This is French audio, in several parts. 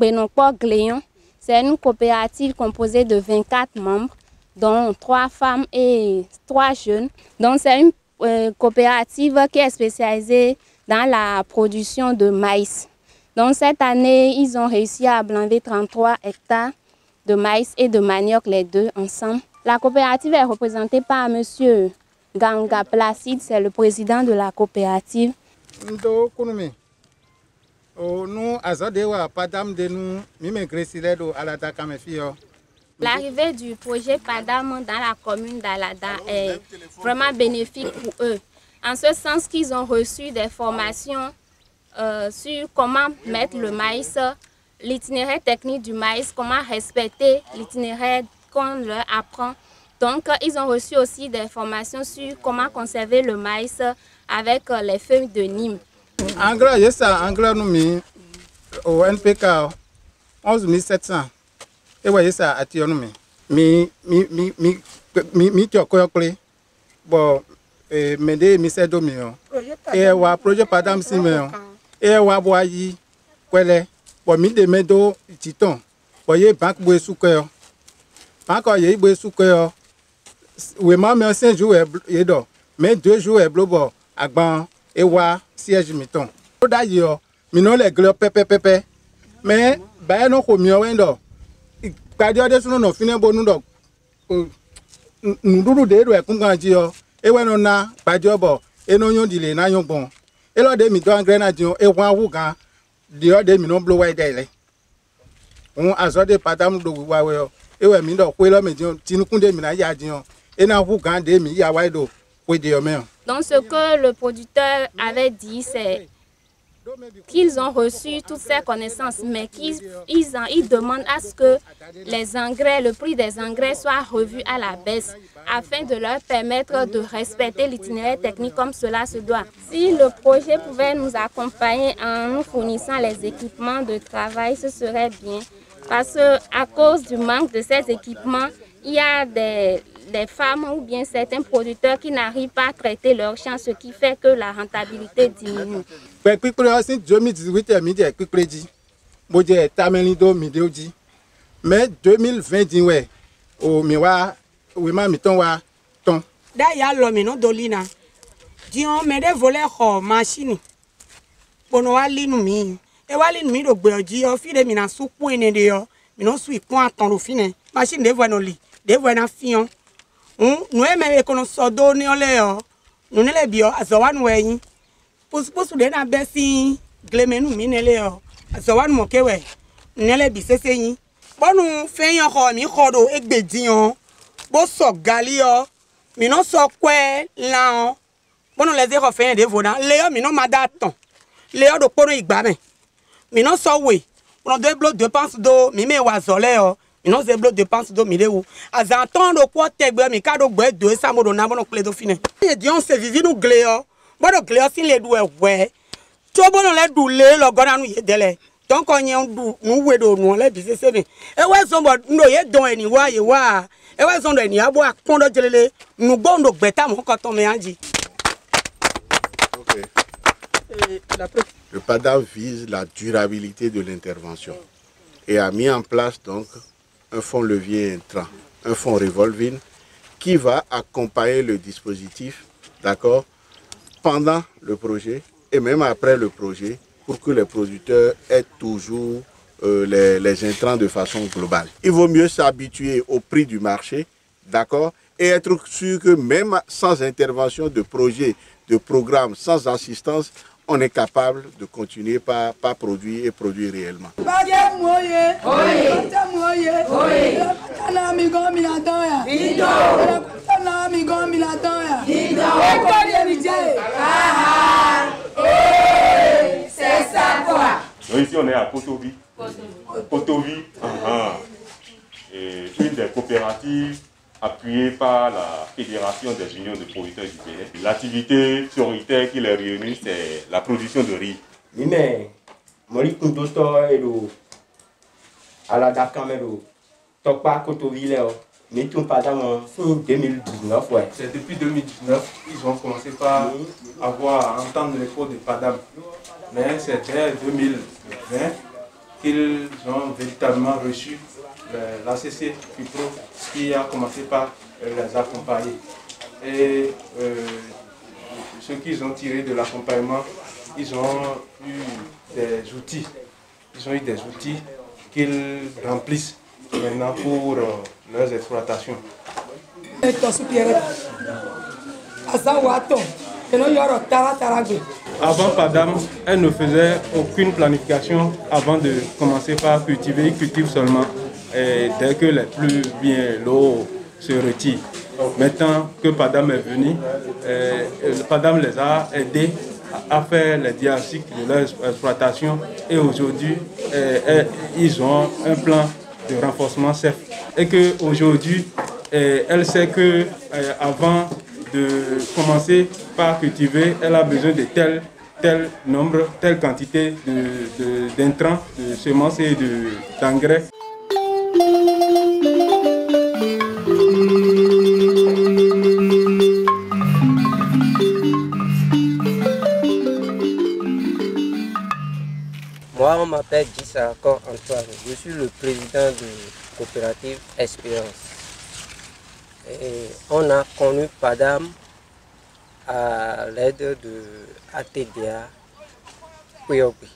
Benopor Gléon. C'est une coopérative composée de 24 membres, dont 3 femmes et 3 jeunes. Donc c'est une coopérative qui est spécialisée dans la production de maïs. Donc cette année, ils ont réussi à blander 33 hectares de maïs et de manioc, les deux ensemble. La coopérative est représentée par M. Ganga Placide, c'est le président de la coopérative. L'arrivée du projet PADAM dans la commune d'Alada est vraiment bénéfique pour eux, en ce sens qu'ils ont reçu des formations sur comment mettre le maïs, l'itinéraire technique du maïs, comment respecter l'itinéraire qu'on leur apprend. Donc, ils ont reçu aussi des formations sur comment conserver le maïs avec les feuilles de Nîmes. En gros, il y a ça, en gros, nous, au NPK, 11 700. Et voyez ça, à Tionumi. Mi bon, m'aider, mi c'est domino. Et wa projet Padam Simeon. Et wa boyi, kwele, bon, mi de medo, titon. Voyez, banque boué sous cœur. Encore, y a boué sous cœur. Oui, maman, 5 jours, mais 2 jours, blobo, agban, et wa, siège miton. D'ailleurs, minon les globes, pépé, mais, bah, non, comme yo, wendo. Kadio de suno no fine bonu do nduru de do ekungan ji o e wenu na bajo bo e no yon dile na yon bon e lo de mi do angre na ji o e wan wu gan de o de mi no blow wide ile on azo de padam do wa we o e we mi do kwe lo mi ji tinukun de mi na ya ji o e na wu gan de mi ya wide do kwe de o me. Donc ce que le producteur avait dit, c'est qu'ils ont reçu toutes ces connaissances, mais qu'ils demandent à ce que les engrais, le prix des engrais soit revu à la baisse, afin de leur permettre de respecter l'itinéraire technique comme cela se doit. Si le projet pouvait nous accompagner en nous fournissant les équipements de travail, ce serait bien, parce qu'à cause du manque de ces équipements, il y a des femmes ou bien certains producteurs qui n'arrivent pas à traiter leurs champs, ce qui fait que la rentabilité diminue. Mais 2020, ouais, au miwa, oui, ma miton wa ton. D'ailleurs, l'homme non dolina. Dion me de voler ho machine. Bono wali nu mi. E wali nu mi do gbe oji o fi de mi na su ku ene de yo. Mi no su ipon aton lo fine. Machine de vono li. De vono fion. Nu e me kono sodo ni ole yo. Nu ne le bio aso wa nu eyin. Pusu de na besi glemenu mi ne le yo. Aso wa nu mo kewe. Ne le bi sese yin. Bonu feyan ho mi khodo egbediyan. Bo so gali yo. Mi no so kwe lan. Bono les ero feyan de vodan. Le yo mi no madaton. Le yo do pono igba me. Mi no so we. Bono de blo de pense do mi me wa zole yo. Mi no ze blo de pense do mi le wo. Azanton do ko tegbe mi ka do gbe do sa mo do na bono kle do fine. E di on se vivi no gle yo. Bono gle yo sin le du e we. To bono le du le lo gona nu ye dele. Donc on y a nous wedo nous les bise se bien e we so bo ndo ye don eni wa ye wa e we so ndo eni abo akondo jelele nu gbo ndo gbeta mo ko ton me anji. OK. Le PADAM vise la durabilité de l'intervention et a mis en place donc un fonds levier intrant, un fonds revolving qui va accompagner le dispositif, d'accord, pendant le projet et même après le projet, pour que les producteurs aient toujours les intrants de façon globale. Il vaut mieux s'habituer au prix du marché, d'accord, et être sûr que même sans intervention de projet, de programme, sans assistance, on est capable de continuer par produire et produire réellement. C'est ça quoi. Donc ici on est à Potovi. Potovi, et une des coopératives appuyée par la Fédération des unions de producteurs du Bénin. L'activité prioritaire qui les réunit, c'est la production de riz. Mais Mori Kundoto et le à la Dakamero, Tokpa Kotoville, mais tout pas dans 2019. Ouais. C'est depuis 2019 qu'ils ont commencé par avoir à entendre les cours de PADAM. Mais c'est dès 2020 qu'ils ont véritablement reçu l'ACC FIPRO qui a commencé par les accompagner. Et ce qu'ils ont tiré de l'accompagnement, ils ont eu des outils. Ils ont eu des outils qu'ils remplissent maintenant pour leurs exploitations. Avant PADAM, elle ne faisait aucune planification avant de commencer par cultiver. Ils cultivent seulement dès que les pluies viennent, l'eau se retire. Maintenant que PADAM est venu, PADAM les a aidés à faire les diagnostics de leur exploitation et aujourd'hui, ils ont un plan de renforcement CEF. Et qu'aujourd'hui, elle sait qu'avant de commencer par cultiver, elle a besoin de tel nombre, telle quantité d'intrants, de semences et d'engrais. Moi, on m'appelle Dissakor Antoine. Je suis le président de la coopérative Espérance. Et on a connu PADAM à l'aide de ATDA Puyobi.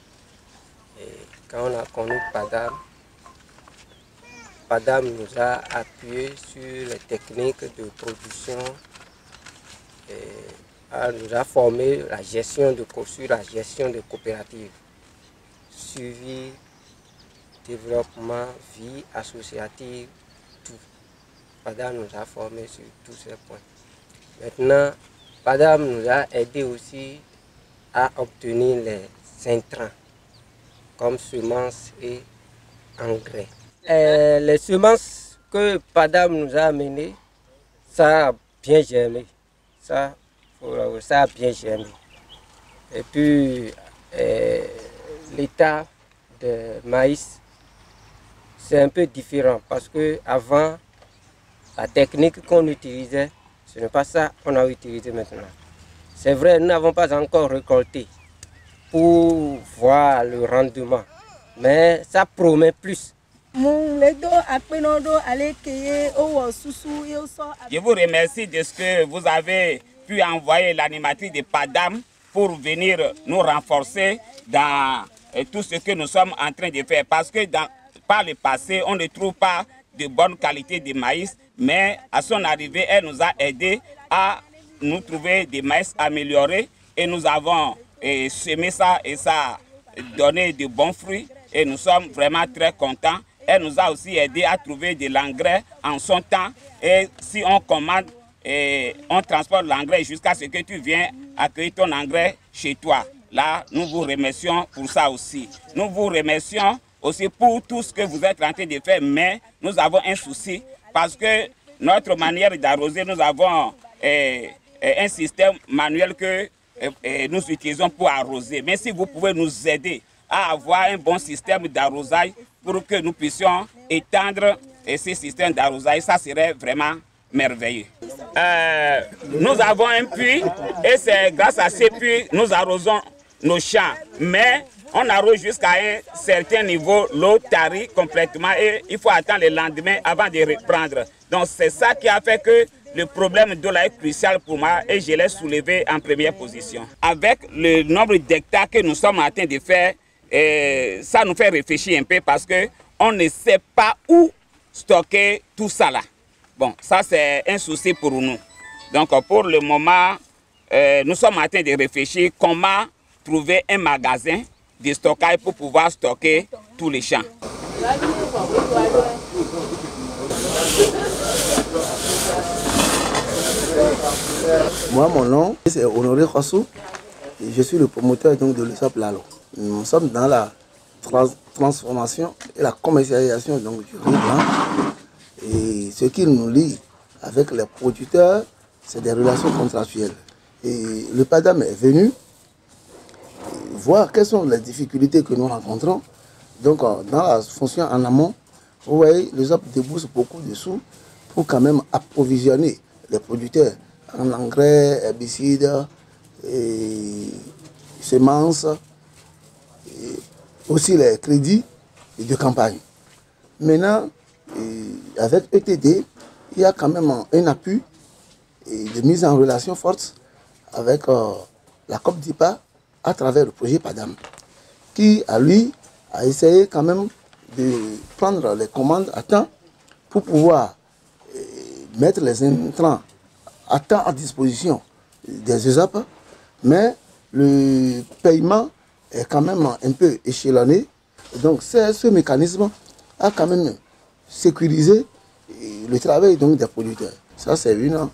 Et quand on a connu PADAM, PADAM nous a appuyé sur les techniques de production et nous a formé la gestion de sur la gestion de coopératives. Suivi, développement, vie associative, tout. PADAM nous a formés sur tous ces points. Maintenant, PADAM nous a aidé aussi à obtenir les intrants, comme semences et engrais. Les semences que PADAM nous a amenées, ça a bien germé. Ça a bien germé. Et puis, l'état de maïs, c'est un peu différent parce qu'avant, la technique qu'on utilisait, ce n'est pas ça qu'on a utilisé maintenant. C'est vrai, nous n'avons pas encore récolté pour voir le rendement, mais ça promet plus. Je vous remercie de ce que vous avez pu envoyer l'animatrice de PADAM pour venir nous renforcer dans tout ce que nous sommes en train de faire. Parce que par le passé, on ne trouve pas de bonne qualité de maïs, mais à son arrivée, elle nous a aidés à nous trouver des maïs améliorés et nous avons semé ça et ça a donné de bons fruits et nous sommes vraiment très contents. Elle nous a aussi aidé à trouver de l'engrais en son temps et si on commande, on transporte l'engrais jusqu'à ce que tu viennes accueillir ton engrais chez toi. Là, nous vous remercions pour ça aussi. Nous vous remercions aussi pour tout ce que vous êtes en train de faire, mais nous avons un souci parce que notre manière d'arroser, nous avons un système manuel que nous utilisons pour arroser. Mais si vous pouvez nous aider à avoir un bon système d'arrosage pour que nous puissions étendre ces systèmes d'arrosage, ça serait vraiment merveilleux. Nous avons un puits et c'est grâce à ces puits nous arrosons nos champs. Mais on arrose jusqu'à un certain niveau, l'eau tarit complètement et il faut attendre le lendemain avant de reprendre. Donc c'est ça qui a fait que le problème de l'eau est crucial pour moi et je l'ai soulevé en première position. Avec le nombre d'hectares que nous sommes en train de faire, ça nous fait réfléchir un peu parce qu'on ne sait pas où stocker tout ça là. Bon, ça c'est un souci pour nous. Donc pour le moment, nous sommes en train de réfléchir comment trouver un magasin de stockage pour pouvoir stocker tous les champs. Moi, mon nom, c'est Honoré Rossou. Je suis le promoteur donc, de l'USAP Lalo. Nous sommes dans la transformation et la commercialisation donc, du riz blanc. Et ce qui nous lie avec les producteurs, c'est des relations contractuelles. Et le PADAM est venu voir quelles sont les difficultés que nous rencontrons. Donc, dans la fonction en amont, vous voyez, l'USAP débourse beaucoup de sous pour quand même approvisionner les producteurs en engrais, herbicides, et semences, et aussi les crédits de campagne. Maintenant, avec ETD, il y a quand même un appui de mise en relation forte avec la COP d'IPA à travers le projet PADAM, qui, à lui, a essayé quand même de prendre les commandes à temps pour pouvoir mettre les intrants à temps à disposition des ESAP, mais le paiement est quand même un peu échelonné. Donc ce mécanisme a quand même sécurisé le travail donc, des producteurs. Ça, c'est une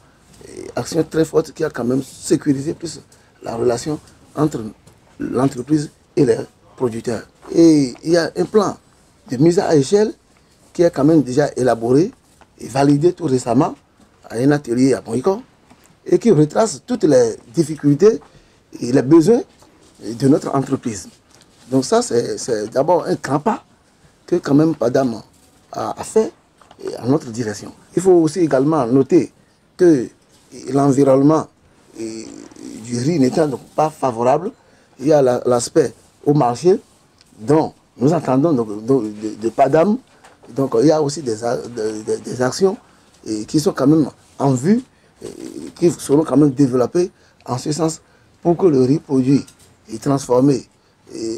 action très forte qui a quand même sécurisé plus la relation entre l'entreprise et les producteurs. Et il y a un plan de mise à échelle qui est quand même déjà élaboré et validé tout récemment à un atelier à Moïko et qui retrace toutes les difficultés et les besoins de notre entreprise. Donc ça, c'est d'abord un grand pas que quand même PADAM a fait en notre direction. Il faut aussi également noter que l'environnement du riz n'étant donc pas favorable, il y a l'aspect au marché dont nous entendons de PADAM. Donc il y a aussi des actions qui sont quand même en vue, qui seront quand même développées en ce sens pour que le riz produit et transformé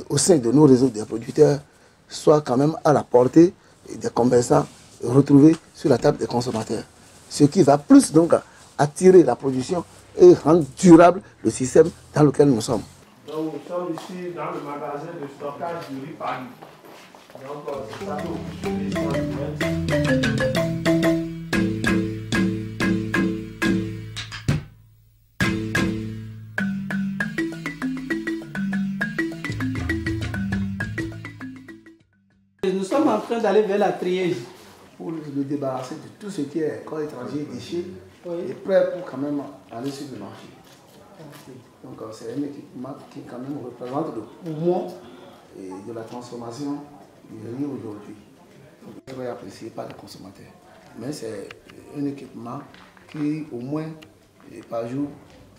au sein de nos réseaux de producteurs soit quand même à la portée des commerçants retrouvés sur la table des consommateurs. Ce qui va plus donc attirer la production et rendre durable le système dans lequel nous sommes. Donc nous sommes ici dans le magasin de stockage du riz Paris. Donc c'est ça que vous Nous sommes en train d'aller vers la triège. Pour le débarrasser de tout ce qui est corps étranger, déchets, et prêt pour quand même aller sur le marché. Donc c'est un équipement qui quand même représente le poumon de la transformation du riz aujourd'hui. Très apprécié par les consommateurs. Mais c'est un équipement qui au moins par jour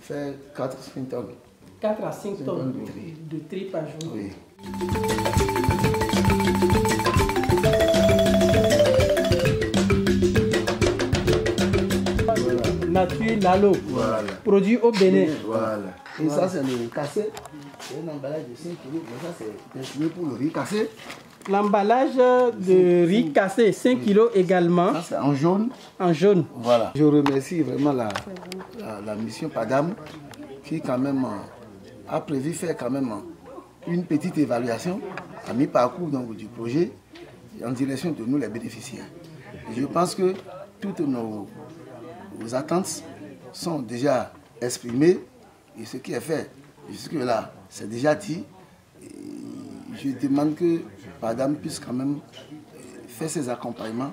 fait 4-5 tonnes. 4 à 5 tonnes de tri par jour. Oui. Nature Lalo, voilà. Produit au Bénin. Voilà. Et ça, c'est le cassé. C'est un emballage de 5 kg. Ça, c'est destiné pour le riz cassé. L'emballage de riz cassé, 5 kg également. Ça, c'est en jaune. En jaune. Voilà. Je remercie vraiment la mission PADAM qui, quand même, a prévu faire quand même une petite évaluation à mi-parcours du projet en direction de nous, les bénéficiaires. Et je pense que toutes nos attentes sont déjà exprimées et ce qui est fait jusque-là, c'est déjà dit. Et je demande que PADAM puisse quand même faire ses accompagnements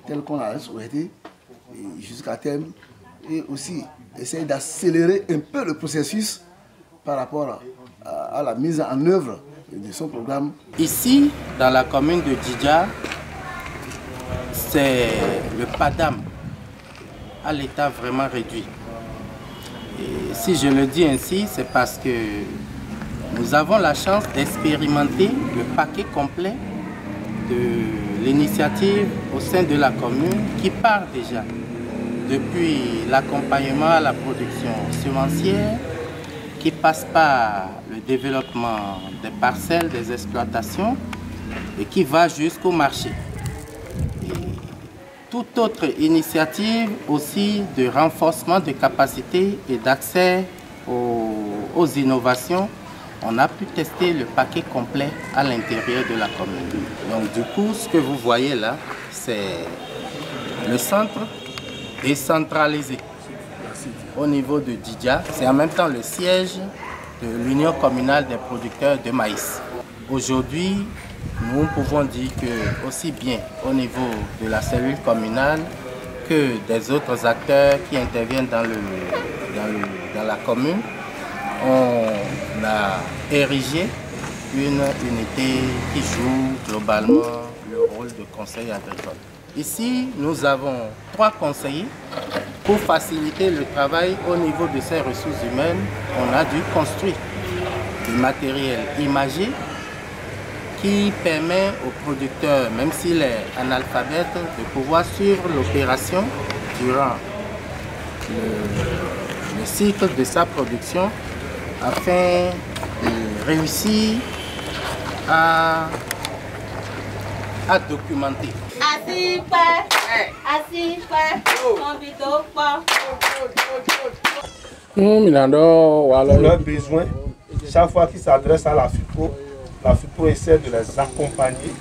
tels qu'on l'a souhaité jusqu'à terme et aussi essayer d'accélérer un peu le processus par rapport à la mise en œuvre de son programme. Ici, dans la commune de Djidja, c'est le PADAM à l'état vraiment réduit. Et si je le dis ainsi, c'est parce que nous avons la chance d'expérimenter le paquet complet de l'initiative au sein de la commune qui part déjà depuis l'accompagnement à la production semencière, qui passe par le développement des parcelles, des exploitations et qui va jusqu'au marché. Toute autre initiative aussi de renforcement de capacités et d'accès aux innovations, on a pu tester le paquet complet à l'intérieur de la commune. Donc du coup, ce que vous voyez là, c'est le centre décentralisé au niveau de Djidja. C'est en même temps le siège de l'Union communale des producteurs de maïs. Aujourd'hui, nous pouvons dire que aussi bien au niveau de la cellule communale que des autres acteurs qui interviennent dans la commune, on a érigé une unité qui joue globalement le rôle de conseil agricole. Ici, nous avons 3 conseillers. Pour faciliter le travail au niveau de ces ressources humaines, on a dû construire du matériel imagé qui permet au producteur, même s'il est analphabète, de pouvoir suivre l'opération durant le cycle de sa production afin de réussir à documenter. Leurs besoins, chaque fois qu'ils s'adressent à la FIPRO essaie de les accompagner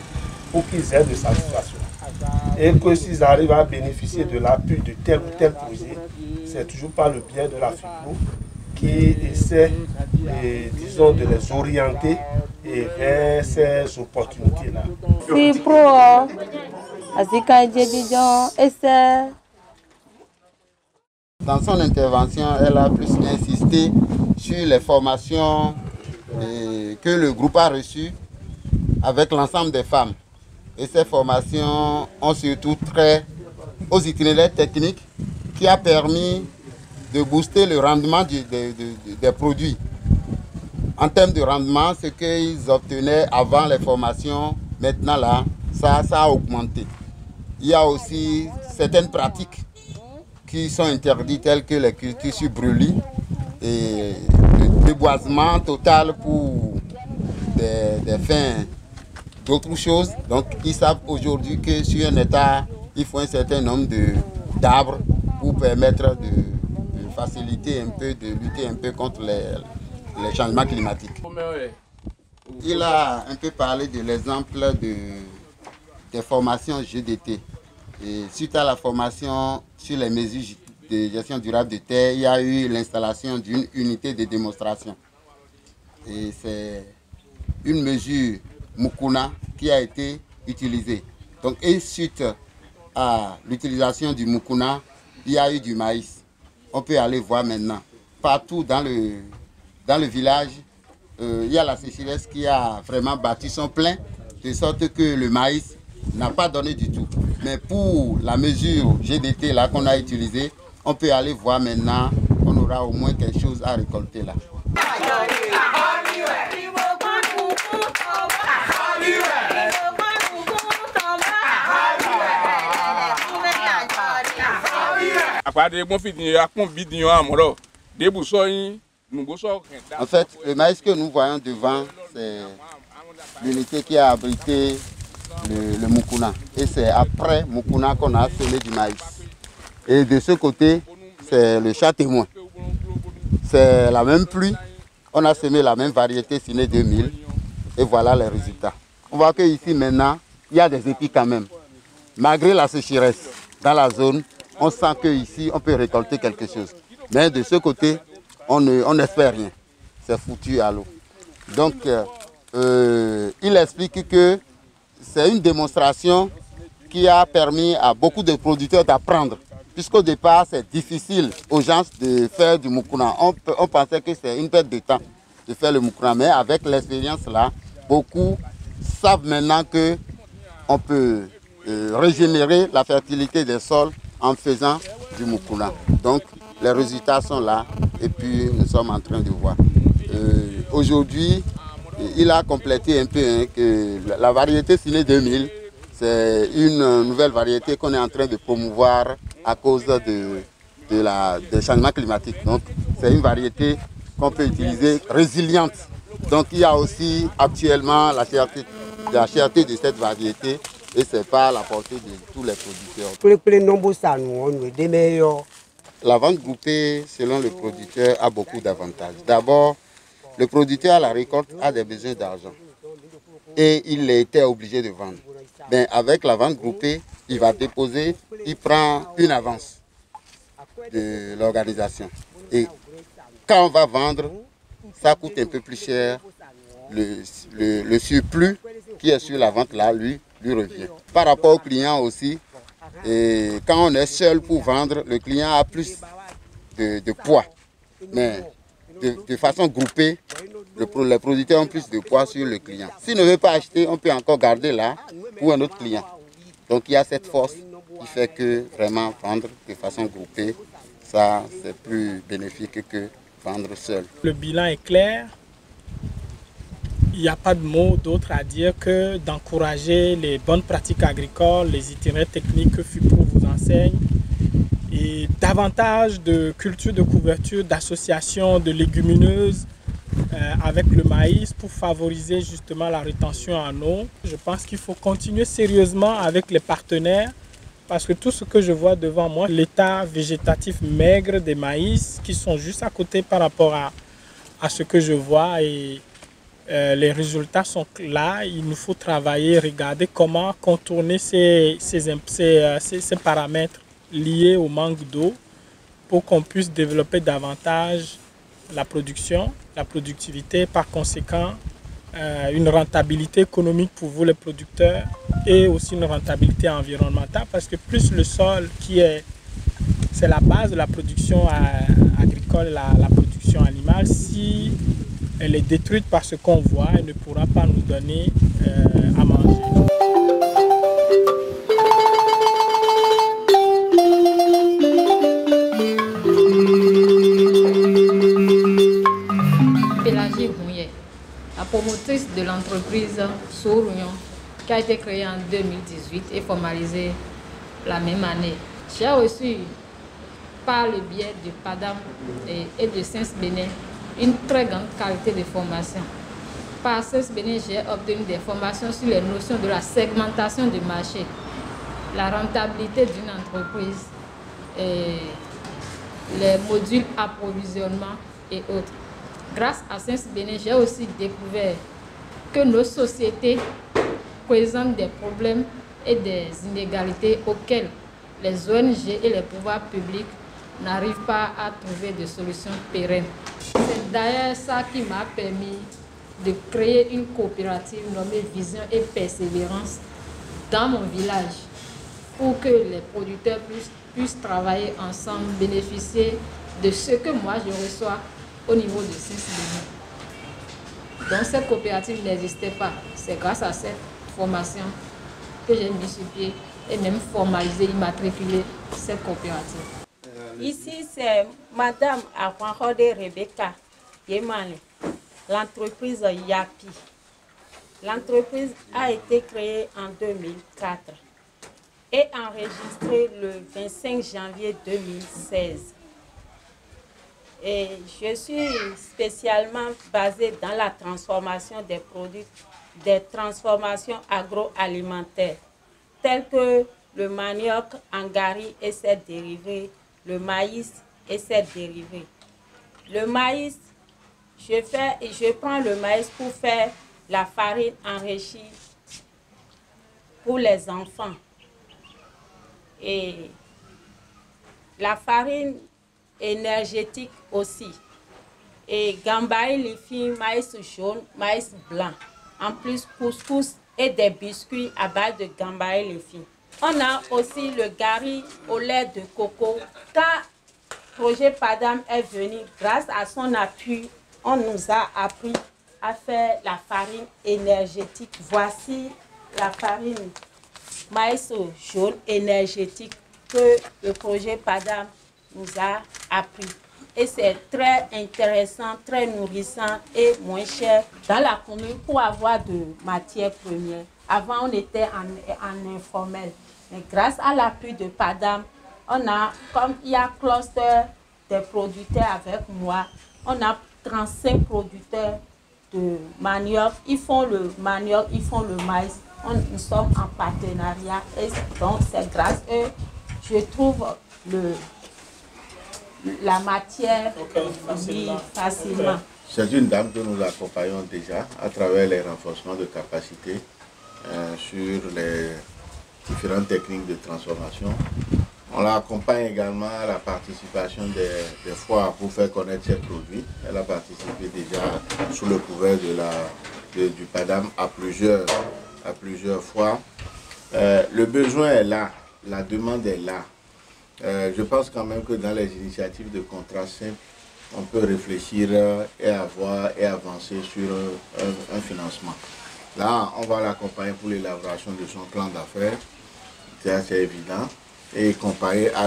pour qu'ils aient de satisfaction. Et que s'ils arrivent à bénéficier de l'appui de tel ou tel projet, c'est toujours par le biais de la FIPRO qui essaie, disons, de les orienter vers ces opportunités-là. Dans son intervention, elle a plus insisté sur les formations que le groupe a reçues avec l'ensemble des femmes. Et ces formations ont surtout trait aux itinéraires techniques qui a permis de booster le rendement des produits. En termes de rendement, ce qu'ils obtenaient avant les formations, maintenant là, ça a augmenté. Il y a aussi certaines pratiques qui sont interdites, telles que les cultures sur brûlis et le déboisement total pour des fins d'autres choses. Donc ils savent aujourd'hui que sur un hectare, il faut un certain nombre d'arbres pour permettre de faciliter un peu, de lutter un peu contre les changements climatiques. Il a un peu parlé de l'exemple des formations GDT. Et suite à la formation sur les mesures de gestion durable de terre, il y a eu l'installation d'une unité de démonstration. Et c'est une mesure Mukuna qui a été utilisée. Donc, et suite à l'utilisation du Mukuna, il y a eu du maïs. On peut aller voir maintenant. Partout dans le village, il y a la sécheresse qui a vraiment battu son plein, de sorte que le maïs n'a pas donné du tout. Mais pour la mesure GDT là qu'on a utilisée, on peut aller voir maintenant, on aura au moins quelque chose à récolter là. En fait, le maïs que nous voyons devant, c'est l'unité qui a abrité le Mukuna. Et c'est après Mukuna qu'on a semé du maïs. Et de ce côté, c'est le chat témoin. C'est la même pluie. On a semé la même variété Ciné 2000. Et voilà les résultats. On voit qu'ici maintenant, il y a des épis quand même. Malgré la sécheresse dans la zone, on sent qu'ici, on peut récolter quelque chose. Mais de ce côté, on n'espère rien. C'est foutu à l'eau. Donc, il explique que c'est une démonstration qui a permis à beaucoup de producteurs d'apprendre. Puisqu'au départ, c'est difficile aux gens de faire du Mukuna. On pensait que c'est une perte de temps de faire le Mukuna. Mais avec l'expérience là, beaucoup savent maintenant qu'on peut régénérer la fertilité des sols en faisant du Mukuna. Donc, les résultats sont là et puis nous sommes en train de voir. Aujourd'hui, il a complété un peu que la variété Ciné 2000, c'est une nouvelle variété qu'on est en train de promouvoir à cause des changements climatiques. Donc, c'est une variété qu'on peut utiliser résiliente. Donc, il y a aussi actuellement la cherté de cette variété et c'est pas à la portée de tous les producteurs. La vente groupée, selon le producteur, a beaucoup d'avantages. D'abord, le producteur à la récolte a des besoins d'argent et il était obligé de vendre. Mais avec la vente groupée, il va déposer, il prend une avance de l'organisation. Et quand on va vendre, ça coûte un peu plus cher. Le surplus qui est sur la vente là, lui revient. Par rapport au client aussi, et quand on est seul pour vendre, le client a plus de poids. Mais de façon groupée, les producteurs ont plus de poids sur le client. S'il ne veut pas acheter, on peut encore garder là pour un autre client. Donc il y a cette force qui fait que vraiment vendre de façon groupée, ça c'est plus bénéfique que vendre seul. Le bilan est clair. Il n'y a pas de mot d'autre à dire que d'encourager les bonnes pratiques agricoles, les itinéraires techniques que FUPRO vous enseigne, et davantage de cultures de couverture, d'associations de légumineuses avec le maïs pour favoriser justement la rétention en eau. Je pense qu'il faut continuer sérieusement avec les partenaires parce que tout ce que je vois devant moi, l'état végétatif maigre des maïs qui sont juste à côté par rapport à ce que je vois et les résultats sont là. Il nous faut travailler, regarder comment contourner ces paramètres liés au manque d'eau pour qu'on puisse développer davantage la production, la productivité, par conséquent une rentabilité économique pour vous les producteurs et aussi une rentabilité environnementale parce que plus le sol c'est la base de la production agricole, la production animale, si elle est détruite par ce qu'on voit, elle ne pourra pas nous donner à manger. La promotrice de l'entreprise Sourion, qui a été créée en 2018 et formalisée la même année. J'ai reçu par le biais de PADAM et de Sens-Bénin une très grande qualité de formation. Par Sens-Bénin, j'ai obtenu des formations sur les notions de la segmentation du marché, la rentabilité d'une entreprise, les modules approvisionnement et autres. Grâce à Sens-Bénin, j'ai aussi découvert que nos sociétés présentent des problèmes et des inégalités auxquelles les ONG et les pouvoirs publics n'arrivent pas à trouver de solutions pérennes. C'est d'ailleurs ça qui m'a permis de créer une coopérative nommée Vision et Persévérance dans mon village pour que les producteurs puissent travailler ensemble, bénéficier de ce que moi je reçois au niveau de Sens-Bénin. Donc cette coopérative n'existait pas. C'est grâce à cette formation que j'ai mis sur pied et même formalisé, immatriculé cette coopérative. Ici, c'est Madame Akwanhode Rebecca Yemane, l'entreprise Yapi. L'entreprise a été créée en 2004 et enregistrée le 25 janvier 2016. Et je suis spécialement basée dans la transformation des produits, des transformations agroalimentaires, telles que le manioc, angari et ses dérivés, le maïs et ses dérivés. Le maïs, je prends le maïs pour faire la farine enrichie pour les enfants. Et la farine énergétique aussi. Et gambari, les filles, maïs jaune, maïs blanc. En plus, couscous et des biscuits à base de gambari, les filles. On a aussi le gari au lait de coco. Quand le projet PADAM est venu, grâce à son appui, on nous a appris à faire la farine énergétique. Voici la farine maïs jaune énergétique que le projet PADAM nous a appris. Et c'est très intéressant, très nourrissant et moins cher dans la commune pour avoir de matières premières. Avant, on était en informel. Mais grâce à l'appui de PADAM, on a, comme il y a cluster des producteurs avec moi, on a 35 producteurs de manioc. Ils font le manioc, ils font le maïs. Nous sommes en partenariat et donc c'est grâce à eux je trouve la matière facilement. C'est une dame que nous accompagnons déjà à travers les renforcements de capacité sur les différentes techniques de transformation. On l'accompagne également à la participation des foires pour faire connaître ses produits. Elle a participé déjà sous le couvert du PADAM à plusieurs fois. Le besoin est là, la demande est là. Je pense quand même que dans les initiatives de contrat simple, on peut réfléchir et avancer sur un financement. Là, on va l'accompagner pour l'élaboration de son plan d'affaires, c'est assez évident. et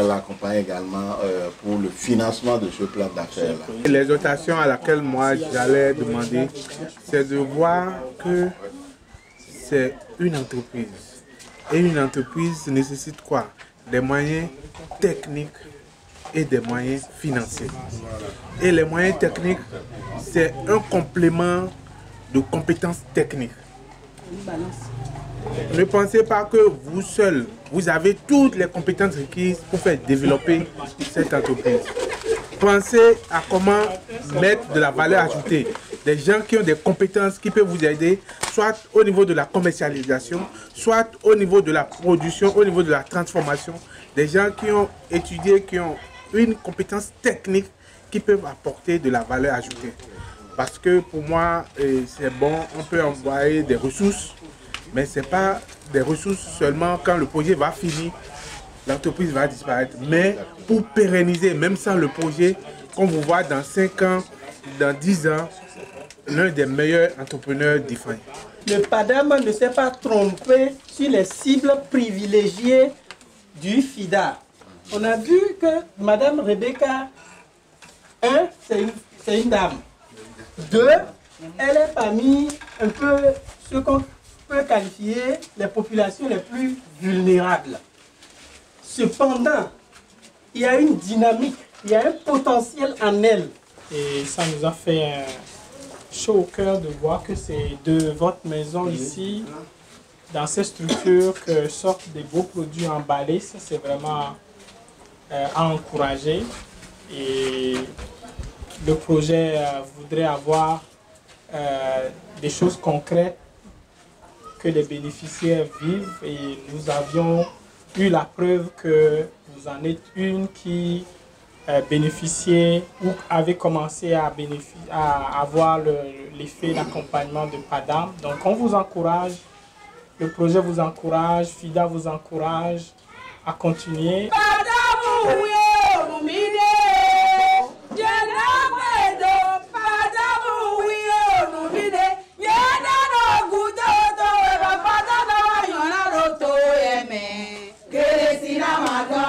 l'accompagner également pour le financement de ce plan d'affaires-là. L'exhortation à laquelle moi j'allais demander, c'est de voir que c'est une entreprise. Et une entreprise nécessite quoi? Des moyens techniques et des moyens financiers. Et les moyens techniques, c'est un complément de compétences techniques. Ne pensez pas que vous seul, vous avez toutes les compétences requises pour faire développer cette entreprise. Pensez à comment mettre de la valeur ajoutée. Des gens qui ont des compétences qui peuvent vous aider, soit au niveau de la commercialisation, soit au niveau de la production, au niveau de la transformation. Des gens qui ont étudié, qui ont une compétence technique qui peuvent apporter de la valeur ajoutée. Parce que pour moi, c'est bon, on peut envoyer des ressources, mais ce n'est pas des ressources seulement quand le projet va finir, l'entreprise va disparaître. Mais pour pérenniser, même sans le projet, qu'on vous voit dans 5 ans, dans 10 ans, l'un des meilleurs entrepreneurs d'Ifrane. Le PADAM ne s'est pas trompé sur les cibles privilégiées du FIDA. On a vu que Madame Rebecca, c'est une dame. 2, elle est parmi un peu ce qu'on peut qualifier les populations les plus vulnérables. Cependant, il y a une dynamique, il y a un potentiel en elle. Et ça nous a fait chaud au cœur de voir que c'est de votre maison ici, dans ces structures, que sortent des beaux produits emballés. Ça, c'est vraiment à encourager. Et le projet voudrait avoir des choses concrètes que les bénéficiaires vivent, et nous avions eu la preuve que vous en êtes une qui bénéficiait ou avait commencé à avoir l'effet d'accompagnement de PADAM. Donc on vous encourage, le projet vous encourage, FIDA vous encourage à continuer. Keresina madon